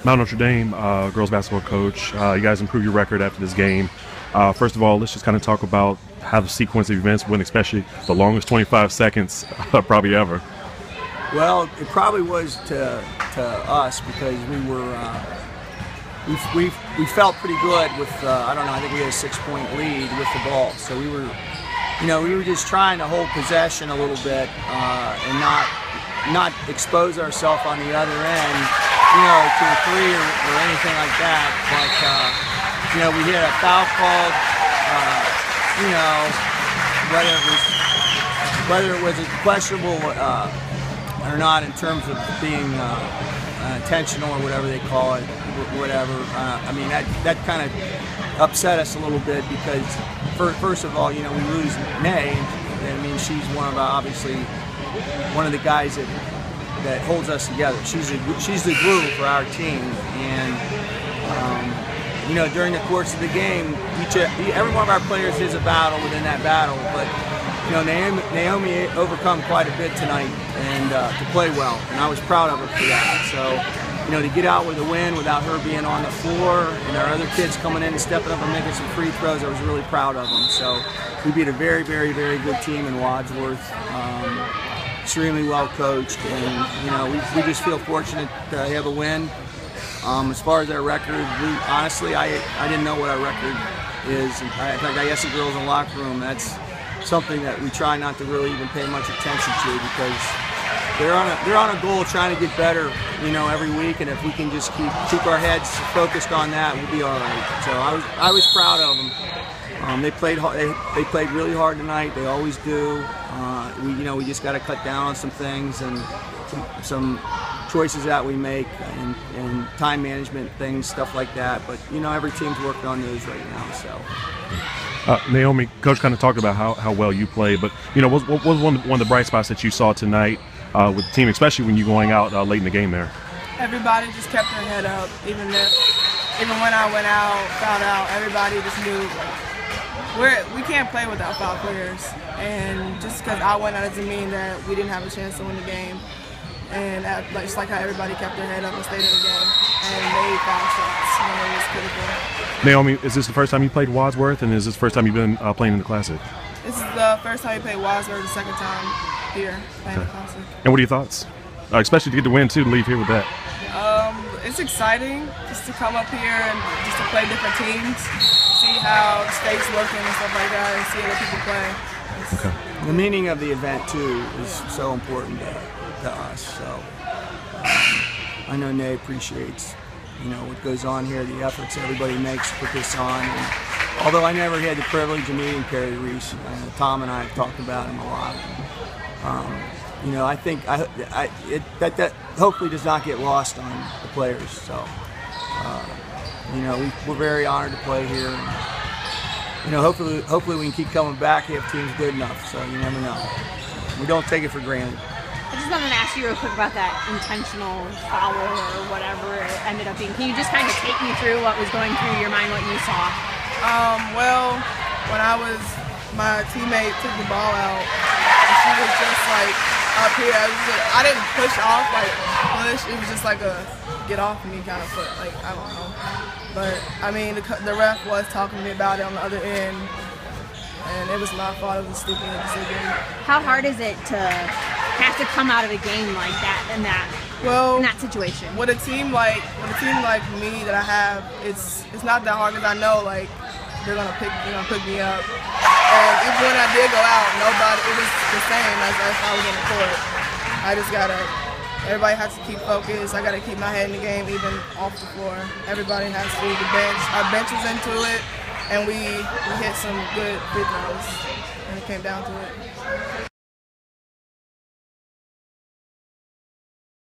Mount Notre Dame girls basketball coach. You guys improved your record after this game. First of all, let's just kind of talk about how the sequence of events went, especially the longest 25 seconds probably ever. Well, it probably was to us because we were we felt pretty good with I don't know, I think we had a 6-point lead with the ball, so we were just trying to hold possession a little bit and not expose ourselves on the other end, to a three or anything like that. But we had a foul called, whether it was a questionable or not in terms of being intentional or whatever they call it, whatever. I mean, that kind of upset us a little bit because, first of all, we lose Nay. I mean, she's obviously one of the guys that holds us together. She's the glue for our team, and during the course of the game, every one of our players is a battle within that battle. But Naomi overcome quite a bit tonight and to play well, and I was proud of her for that. So to get out with a win without her being on the floor and our other kids coming in and stepping up and making some free throws, I was really proud of them. So we beat a very, very, very good team in Wadsworth. Extremely well coached, and we just feel fortunate to have a win. As far as our record, honestly, I didn't know what our record is. In fact, I asked the girls in the locker room. That's something that we try not to really even pay much attention to because they're on a goal trying to get better, every week. And if we can just keep our heads focused on that, we'll be all right. So I was proud of them. They played hard. They played really hard tonight. They always do. We just got to cut down on some things and some choices that we make and time management things, stuff like that. But every team's working on those right now. So. Naomi, Coach kind of talked about how well you played, but what was one of the bright spots that you saw tonight with the team, especially when you're going out late in the game there? Everybody just kept their head up, even when I went out, fouled out. Everybody just knew we can't play without foul players, and just because I went out doesn't mean that we didn't have a chance to win the game. And just like how everybody kept their head up and stayed in the game and made foul shots when it was critical. Naomi, is this the first time you played Wadsworth, and is this the first time you've been playing in the Classic? This is the first time we played Wadsworth, the second time here playing the Classic. And what are your thoughts? Especially to get the win too, to leave here with that. It's exciting just to come up here and just to play different teams, see how the state's looking and stuff like that, and see other people play. Okay. The meaning of the event too is so important to us. So I know Nay appreciates what goes on here, the efforts everybody makes to put this on. And although I never had the privilege of meeting Perry Reese, Tom and I have talked about him a lot. I think that hopefully does not get lost on the players. So we're very honored to play here. And, hopefully we can keep coming back if team's good enough. So you never know. We don't take it for granted. I just wanted to ask you real quick about that intentional foul or whatever it ended up being. Can you just kind of take me through what was going through your mind, what you saw? Well, when my teammate took the ball out, and she was just like up here. I didn't push off, it was just like a get off me kind of foot, I don't know. But I mean, the ref was talking to me about it on the other end, and it was my fault. It was a stupid decision. How hard is it to have to come out of a game like that in that situation? With a team like me that I have, it's not that hard because I know they're gonna pick me up. And even when I did go out, it was the same as if I was on the court. Everybody has to keep focused. I gotta keep my head in the game even off the floor. Everybody has to. Our bench was into it, and we hit some good free throws, and it came down to it.